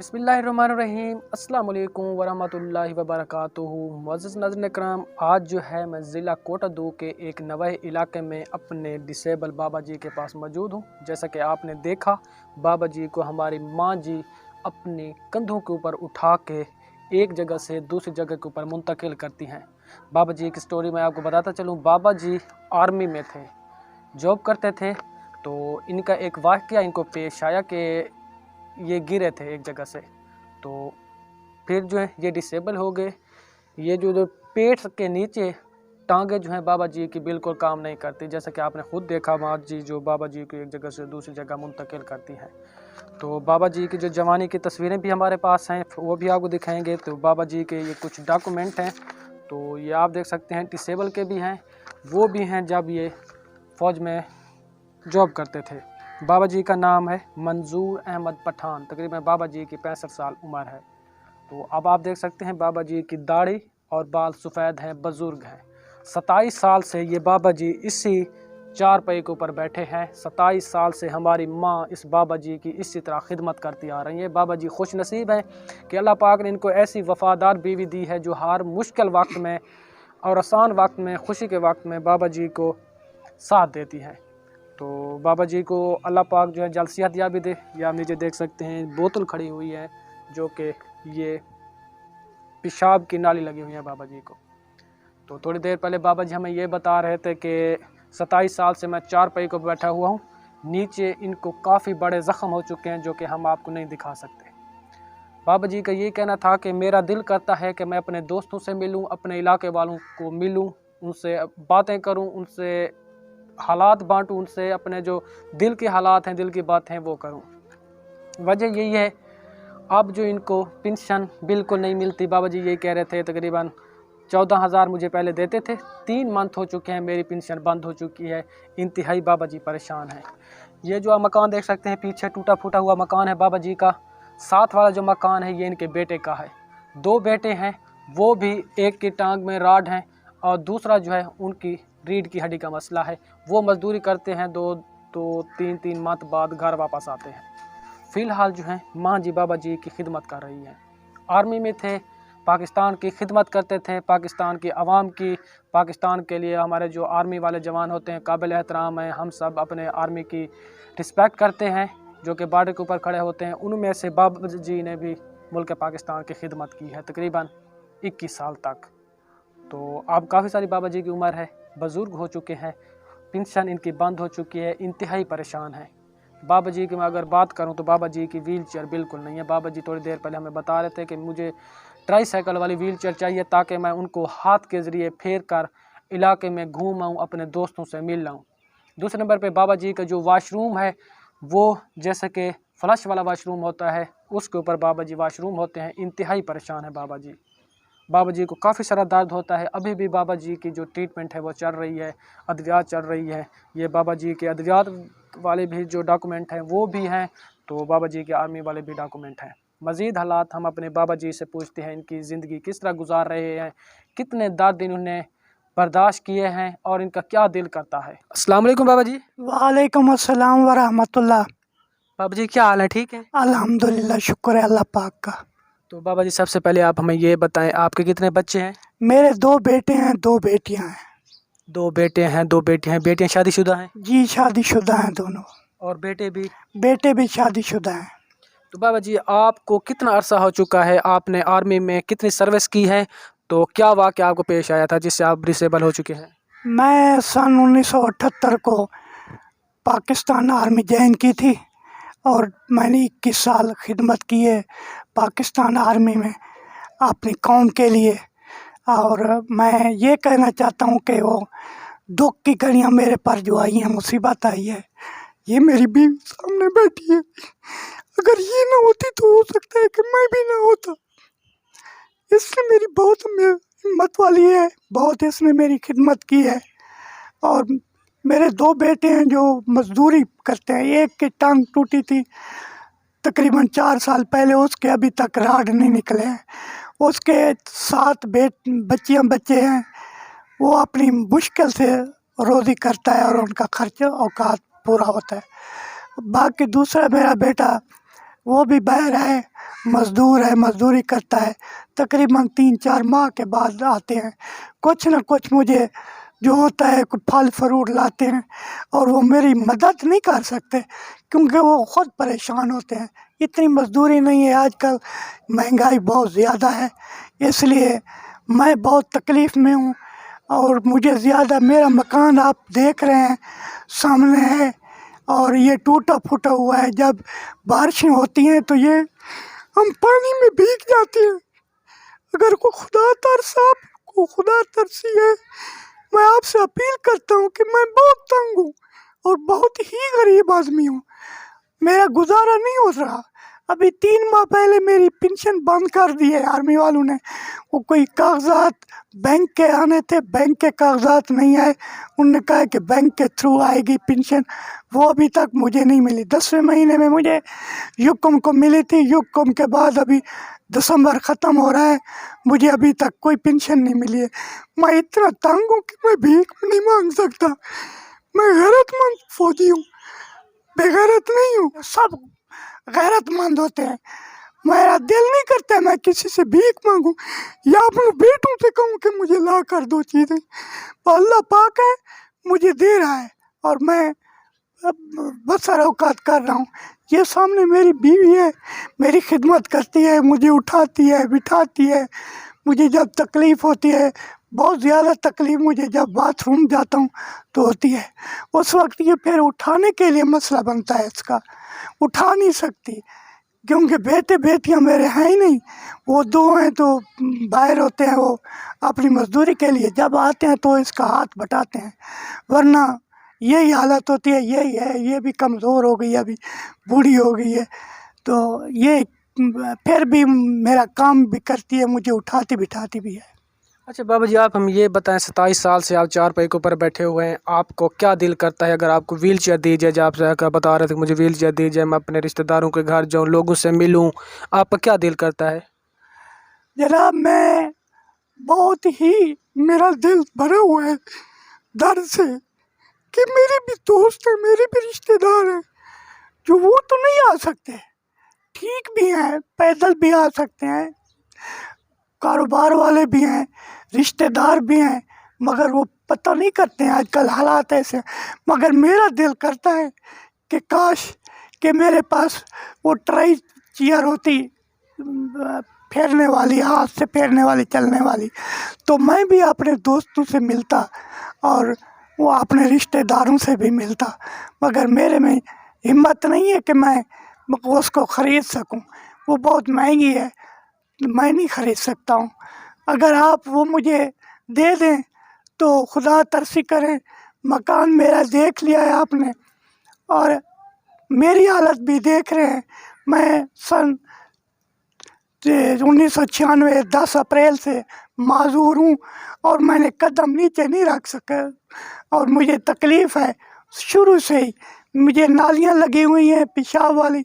बिस्मिल्लाहिर्रहमानिर्रहीम अस्सलाम वालेकुम वरहमतुल्लाहि वबरकातुहू। मुअज़्ज़िज़ नाज़रीन कराम, आज जो है मैं ज़िला कोटादू के एक नवे इलाके में अपने डिसेबल बाबा जी के पास मौजूद हूँ। जैसा कि आपने देखा, बाबा जी को हमारी माँ जी अपने कंधों के ऊपर उठा के एक जगह से दूसरी जगह के ऊपर मुंतकिल करती हैं। बाबा जी की स्टोरी मैं आपको बताता चलूँ। बाबा जी आर्मी में थे, जॉब करते थे, तो इनका एक वाक़या इनको पेश आया कि ये गिरे थे एक जगह से, तो फिर जो है ये डिसेबल हो गए। ये जो पेट के नीचे टांगे जो हैं बाबा जी की बिल्कुल काम नहीं करती, जैसा कि आपने खुद देखा माँ जी जो बाबा जी को एक जगह से दूसरी जगह मुंतकिल करती हैं। तो बाबा जी की जो जवानी की तस्वीरें भी हमारे पास हैं, वो भी आपको दिखाएंगे। तो बाबा जी के ये कुछ डॉक्यूमेंट हैं, तो ये आप देख सकते हैं। डिसेबल के भी हैं, वो भी हैं जब ये फ़ौज में जॉब करते थे। बाबा जी का नाम है मंजूर अहमद पठान। तकरीबन बाबा जी की 65 साल उम्र है। तो अब आप देख सकते हैं बाबा जी की दाढ़ी और बाल सफ़ेद हैं, बुज़ुर्ग हैं। 27 साल से ये बाबा जी इसी चारपाई के ऊपर बैठे हैं। 27 साल से हमारी माँ इस बाबा जी की इसी तरह खिदमत करती आ रही है। बाबा जी खुश नसीब हैं कि अल्लाह पाक ने इनको ऐसी वफ़ादार बीवी दी है जो हर मुश्किल वक्त में और आसान वक्त में, खुशी के वक्त में बाबा जी को साथ देती हैं। तो बाबा जी को अल्लाह पाक जो है जल्द सेहत याबी दे। या आप नीचे देख सकते हैं बोतल खड़ी हुई है, जो कि ये पेशाब की नाली लगी हुई है बाबा जी को। तो थोड़ी देर पहले बाबा जी हमें ये बता रहे थे कि 27 साल से मैं चारपाई को बैठा हुआ हूँ। नीचे इनको काफ़ी बड़े ज़ख्म हो चुके हैं, जो कि हम आपको नहीं दिखा सकते। बाबा जी का ये कहना था कि मेरा दिल करता है कि मैं अपने दोस्तों से मिलूँ, अपने इलाके वालों को मिलूँ, उनसे बातें करूँ, उनसे हालात बांटूं, उनसे अपने जो दिल के हालात हैं, दिल की बातें हैं वो करूं। वजह यही है अब जो इनको पेंशन बिल्कुल नहीं मिलती। बाबा जी यही कह रहे थे, तकरीबन 14,000 मुझे पहले देते थे, 3 मंथ हो चुके हैं मेरी पेंशन बंद हो चुकी है। इंतहाई बाबा जी परेशान हैं। ये जो आप मकान देख सकते हैं पीछे, टूटा फूटा हुआ मकान है बाबा जी का। साथ वाला जो मकान है ये इनके बेटे का है। 2 बेटे हैं, वो भी एक की टांग में राड हैं और दूसरा जो है उनकी रीढ़ की हड्डी का मसला है। वो मजदूरी करते हैं, 2-3 मंथ बाद घर वापस आते हैं। फ़िलहाल जो है माँ जी बाबा जी की खिदमत कर रही हैं। आर्मी में थे, पाकिस्तान की खिदमत करते थे, पाकिस्तान की आवाम की, पाकिस्तान के लिए हमारे जो आर्मी वाले जवान होते हैं काबिल एहतराम हैं। हम सब अपने आर्मी की रिस्पेक्ट करते हैं, जो कि बॉर्डर के ऊपर खड़े होते हैं। उनमें से बाबा जी ने भी मुल्क पाकिस्तान की खिदमत की है तकरीबन 21 साल तक। तो अब काफ़ी सारी बाबा जी की उम्र है, बुज़ुर्ग हो चुके हैं, पेंशन इनकी बंद हो चुकी है, इंतहाई परेशान है। बाबा जी की मैं अगर बात करूं तो बाबा जी की व्हील चेयर बिल्कुल नहीं है। बाबा जी थोड़ी देर पहले हमें बता रहे थे कि मुझे ट्राईसाइकिल वाली व्हील चेयर चाहिए, ताकि मैं उनको हाथ के ज़रिए फेर कर इलाके में घूम आऊँ, अपने दोस्तों से मिल आऊँ। दूसरे नंबर पे बाबा जी का जो वाशरूम है, वो जैसे कि फ्लश वाला वाशरूम होता है, उसके ऊपर बाबा जी वाशरूम होते हैं। इंतहाई परेशान है बाबा जी। बाबा जी को काफ़ी सारा दर्द होता है। अभी भी बाबा जी की जो ट्रीटमेंट है वो चल रही है, अद्वियात चल रही है। ये बाबा जी के अद्वियात वाले भी जो डॉक्यूमेंट हैं वो भी हैं, तो बाबा जी के आर्मी वाले भी डॉक्यूमेंट हैं। मज़ीद हालात हम अपने बाबा जी से पूछते हैं, इनकी ज़िंदगी किस तरह गुजार रहे हैं, कितने दर्द इन्होंने बर्दाश्त किए हैं और इनका क्या दिल करता है। अस्सलाम वालेकुम बाबा जी। वालेकुम अस्सलाम वरहमतुल्लाह। बाबा जी क्या हाल है, ठीक है? अल्हम्दुलिल्लाह, शुक्र है अल्लाह पाक का। तो बाबा जी सबसे पहले आप हमें ये बताएं, आपके कितने बच्चे हैं? मेरे 2 बेटे हैं, 2 बेटियां हैं। 2 बेटे हैं, 2 बेटियां हैं। बेटियां शादीशुदा हैं? जी, शादीशुदा हैं दोनों। और बेटे भी? बेटे भी शादीशुदा हैं। तो बाबा जी आपको कितना अरसा हो चुका है, आपने आर्मी में कितनी सर्विस की है, तो क्या वाक़या आपको पेश आया था जिससे आप डिसेबल हो चुके हैं? मैं सन 1978 को पाकिस्तान आर्मी ज्वाइन की थी और मैंने 21 साल खिदमत की है पाकिस्तान आर्मी में अपनी कौम के लिए। और मैं ये कहना चाहता हूँ कि वो दुख की घड़ियाँ मेरे पर जो आई हैं, मुसीबत आई है, ये मेरी बीवी सामने बैठी है, अगर ये ना होती तो हो सकता है कि मैं भी ना होता। इसने मेरी बहुत हिम्मत वाली है, बहुत इसने मेरी खिदमत की है। और मेरे 2 बेटे हैं जो मजदूरी करते हैं। एक की टांग टूटी थी तकरीबन 4 साल पहले, उसके अभी तक राड नहीं निकले हैं। उसके 7 बच्चे हैं, वो अपनी मुश्किल से रोज़ी करता है और उनका खर्च औकात पूरा होता है। बाकी दूसरा मेरा बेटा वो भी बाहर है, मज़दूर है, मज़दूरी करता है, तकरीबन 3-4 माह के बाद आते हैं। कुछ न कुछ मुझे जो होता है कुछ फल फ्रूट लाते हैं, और वो मेरी मदद नहीं कर सकते क्योंकि वो ख़ुद परेशान होते हैं। इतनी मज़दूरी नहीं है आजकल, महंगाई बहुत ज़्यादा है, इसलिए मैं बहुत तकलीफ़ में हूँ। और मुझे ज़्यादा, मेरा मकान आप देख रहे हैं सामने है, और ये टूटा फूटा हुआ है। जब बारिशें होती हैं तो ये हम पानी में भीग जाते हैं। अगर को खुदा तरसी है, मैं आपसे अपील करता हूँ कि मैं बहुत तंग हूँ और बहुत ही गरीब आदमी हूँ, मेरा गुजारा नहीं हो रहा। अभी 3 माह पहले मेरी पेंशन बंद कर दी है आर्मी वालों ने। वो कोई कागजात बैंक के आने थे, बैंक के कागजात नहीं आए। उन्होंने कहा कि बैंक के थ्रू आएगी पेंशन, वो अभी तक मुझे नहीं मिली। 10वें महीने में मुझे युकम को मिली थी, युकम के बाद अभी दिसंबर ख़त्म हो रहा है, मुझे अभी तक कोई पेंशन नहीं मिली है। मैं इतना तंग हूँ कि मैं भीख नहीं मांग सकता। मैं गैरतमंद फौजी हूँ, बेगैरत नहीं हूँ। सब गैरतमंद होते हैं। मेरा दिल नहीं करता मैं किसी से भीख मांगूं या अपने बेटों से कहूँ कि मुझे ला कर दो चीज़ें। अल्लाह पाक है, मुझे दे रहा है और मैं बसर औकात कर रहा हूँ। ये सामने मेरी बीवी है, मेरी खिदमत करती है, मुझे उठाती है, बिठाती है। मुझे जब तकलीफ़ होती है, बहुत ज़्यादा तकलीफ़ मुझे जब बाथरूम जाता हूँ तो होती है, उस वक्त ये फिर उठाने के लिए मसला बनता है। इसका उठा नहीं सकती क्योंकि बेटे बेटियां मेरे हैं ही नहीं। वो 2 हैं तो बाहर होते हैं, वो अपनी मजदूरी के लिए जब आते हैं तो इसका हाथ बटाते हैं, वरना यही हालत होती है। यही है, ये भी कमज़ोर हो गई है, अभी बूढ़ी हो गई है, तो ये फिर भी मेरा काम भी करती है, मुझे उठाती बिठाती भी है। अच्छा बाबा जी, आप हम ये बताएं, 27 साल से आप 4 पहियों के ऊपर बैठे हुए हैं, आपको क्या दिल करता है अगर आपको व्हील चेयर दी जाए? जब आप बता रहे थे कि मुझे व्हील चेयर दी जाए, मैं अपने रिश्तेदारों के घर जाऊँ, लोगों से मिलूँ, आपका क्या दिल करता है? जनाब, मैं बहुत ही, मेरा दिल भरा हुआ है दर्द से कि मेरे भी दोस्त हैं, मेरे भी रिश्तेदार हैं जो वो तो नहीं आ सकते, ठीक भी हैं, पैदल भी आ सकते हैं, कारोबार वाले भी हैं, रिश्तेदार भी हैं, मगर वो पता नहीं करते हैं, आजकल हालात ऐसे। मगर मेरा दिल करता है कि काश कि मेरे पास वो ट्राई चेयर होती, फेरने वाली, हाथ से फेरने वाली, चलने वाली, तो मैं भी अपने दोस्तों से मिलता और वो अपने रिश्तेदारों से भी मिलता। मगर मेरे में हिम्मत नहीं है कि मैं उसको ख़रीद सकूं, वो बहुत महंगी है, मैं नहीं ख़रीद सकता हूं। अगर आप वो मुझे दे दें तो खुदा तरसी करें। मकान मेरा देख लिया है आपने और मेरी हालत भी देख रहे हैं। मैं सन 1996 10 अप्रैल से माजूर हूँ और मैंने कदम नीचे नहीं रख सका और मुझे तकलीफ़ है शुरू से ही। मुझे नालियाँ लगी हुई हैं पेशाब वाली,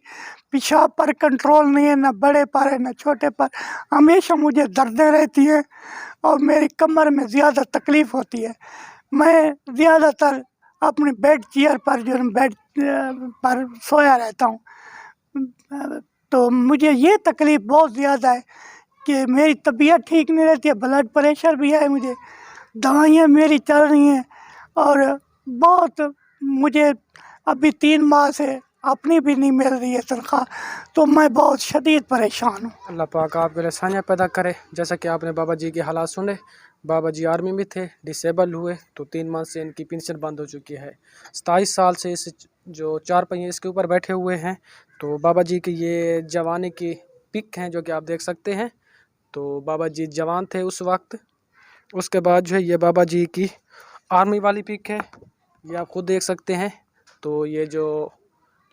पेशाब पर कंट्रोल नहीं है, ना बड़े पर है ना छोटे पर, हमेशा मुझे दर्दें रहती हैं और मेरी कमर में ज़्यादा तकलीफ़ होती है। मैं ज़्यादातर अपने बेड चेयर पर, जो बेड पर सोया रहता हूँ, तो मुझे ये तकलीफ़ बहुत ज़्यादा है कि मेरी तबीयत ठीक नहीं रहती है, ब्लड प्रेशर भी है, मुझे दवाइयाँ मेरी चल रही हैं और बहुत मुझे अभी 3 माह से अपनी भी नहीं मिल रही है तनख्वाह, तो मैं बहुत शदीद परेशान हूँ। अल्लाह पाक आपके लिए आसानियाँ पैदा करे। जैसा कि आपने बाबा जी के हालात सुने, बाबा जी आर्मी में थे, डिसेबल हुए तो 3 माह से इनकी पेंशन बंद हो चुकी है। 27 साल से इस जो 4 पहिए इसके ऊपर बैठे हुए हैं। तो बाबा जी की ये जवानी की पिक हैं जो कि आप देख सकते हैं। तो बाबा जी जवान थे उस वक्त। उसके बाद जो है ये बाबा जी की आर्मी वाली पिक है, ये आप खुद देख सकते हैं। तो ये जो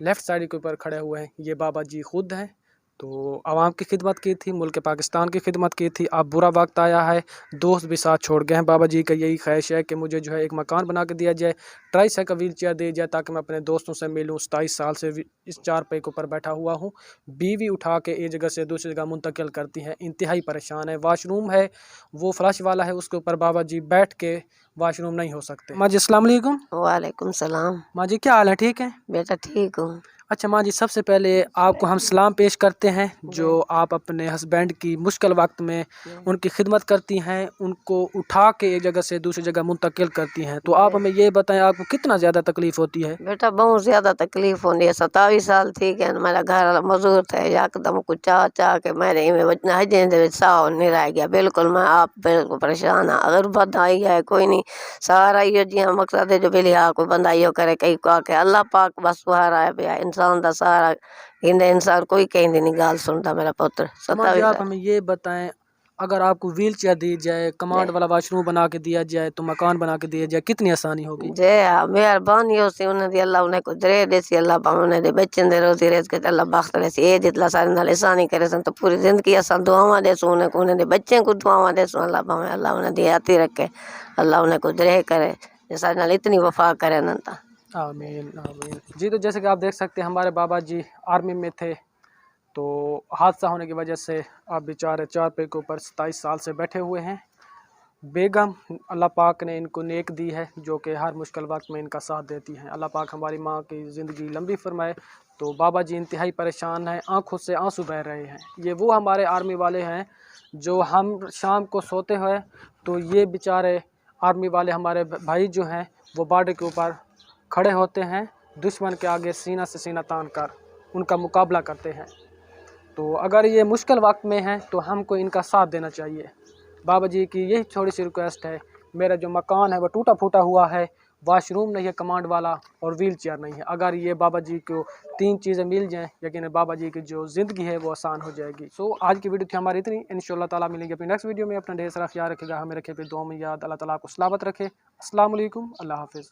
लेफ़्ट साइड के ऊपर खड़े हुए हैं ये बाबा जी खुद हैं। तो आवाम की खिदमत की थी, मुल्क पाकिस्तान की खिदमत की थी। अब बुरा वक्त आया है, दोस्त भी साथ छोड़ गए हैं। बाबा जी का यही ख्वाहिश है कि मुझे जो है एक मकान बना के दिया जाए, ट्राई साइकिल व्हील चेयर दी जाए ताकि मैं अपने दोस्तों से मिलूँ। 27 साल से इस 4 पहिए के ऊपर बैठा हुआ हूँ। बीवी उठा के एक जगह से दूसरी जगह मुंतकिल करती हैं, इंतहाई परेशान है। वाशरूम है वो फ्लश वाला है, उसके ऊपर बाबा जी बैठ के वाशरूम नहीं हो सकते। माँ जी अस्सलाम वालेकुम। वालेकुम सलाम। माँ जी क्या हाल है, ठीक है? बेटा ठीक हूँ। اچھا ماں جی، سب سے پہلے آپ کو ہم سلام پیش کرتے ہیں جو آپ اپنے ہسبینڈ کی مشکل وقت میں ان کی خدمت کرتی ہیں، ان کو اٹھا کے ایک جگہ سے دوسری جگہ منتقل کرتی ہیں، تو آپ ہمیں یہ بتائیں آپ کو کتنا زیادہ تکلیف ہوتی ہے؟ بیٹا بہت زیادہ تکلیف ہوتی ہے. 27 سال تھی کہ میرا گھر والا مزدور تھا، یکدم کو چاہ کے میرے ہجیں ساؤ نہیں رہ گیا بالکل. میں آپ بالکل پریشان ہاں. اگر بد آئی ہے کوئی نہیں سارا یہ جی مقصد ہے جو بلی ہا کوئی بندہ یہ کرے کئی کو کے اللہ پاک بس سہارا ہے پیا انسان دا سارا انسان کوئی کہیں نہیں گال سنتا میرا پتر. ماں جی 27 آپ سال ہمیں یہ بتائیں، اگر آپ کو ویل چیئر دی جائے، کمانڈ والا واش روم بنا کے دیا جائے، تو مکان بنا کے دیا جائے، کتنی آسانی ہوگی؟ جے مہربانی ہو سی انہیں دی اللہ انہیں کو درے دے سی اللہ پاؤں انہیں دے بچن دے روزی ریز کے اللہ بخت رہے سی اے جتلا سارے نال احسانی کرے سن تو پوری زندگی اساں دعاواں دے سو انہیں کو انہیں دے بچیں کو دعاواں دے سو اللہ پاؤں اللہ انہیں دی آتی رکھے اللہ انہیں کو درے کرے سارے نال اتنی وفا کرے ننتا. آمین آمین. جی تو جیسے کہ آپ دیکھ سکتے ہیں ہمارے بابا جی آرمی میں تھے، تو حادثہ ہونے کی وجہ سے آپ بیچارے چارپے کے اوپر 27 سال سے بیٹھے ہوئے ہیں. بیگم اللہ پاک نے ان کو نیک دی ہے جو کہ ہر مشکل وقت میں ان کا ساتھ دیتی ہیں. اللہ پاک ہماری ماں کی زندگی لمبی فرمائے. تو بابا جی انتہائی پریشان ہیں، آنکھوں سے آنسو بہہ رہے ہیں. یہ وہ ہمارے آرمی والے ہیں جو ہم شام کو سوتے ہوئے تو یہ بیچارے آرمی والے ہمارے بھائی جو ہیں وہ بارڈر کے اوپر کھڑے ہوتے ہیں، دشمن کے آگے سینہ سے سینہ تان کر ان کا مقابلہ کرتے ہیں. تو اگر یہ مشکل وقت میں ہیں تو ہم کو ان کا ساتھ دینا چاہیے. بابا جی کی یہی تھوڑی سی ریکویسٹ ہے. میرا جو مکان ہے وہ ٹوٹا پھوٹا ہوا ہے، واش روم نہیں ہے کمانڈ والا، اور ویل چیئر نہیں ہے. اگر یہ بابا جی کو 3 چیزیں مل جائیں، یقیناً بابا جی کی جو زندگی ہے وہ آسان ہو جائے گی. آج کی ویڈیو تھی ہماری اتنی. انشاءاللہ تعالیٰ ملیں گے اپنی نیکسٹ ویڈیو میں. اپنا ڈھیر سارا خیال رکھے گا، ہمیں رکھے پھر دعاؤں میں یاد. اللہ تعالیٰ آپ کو سلامت رکھے. السلام علیکم، اللہ حافظ.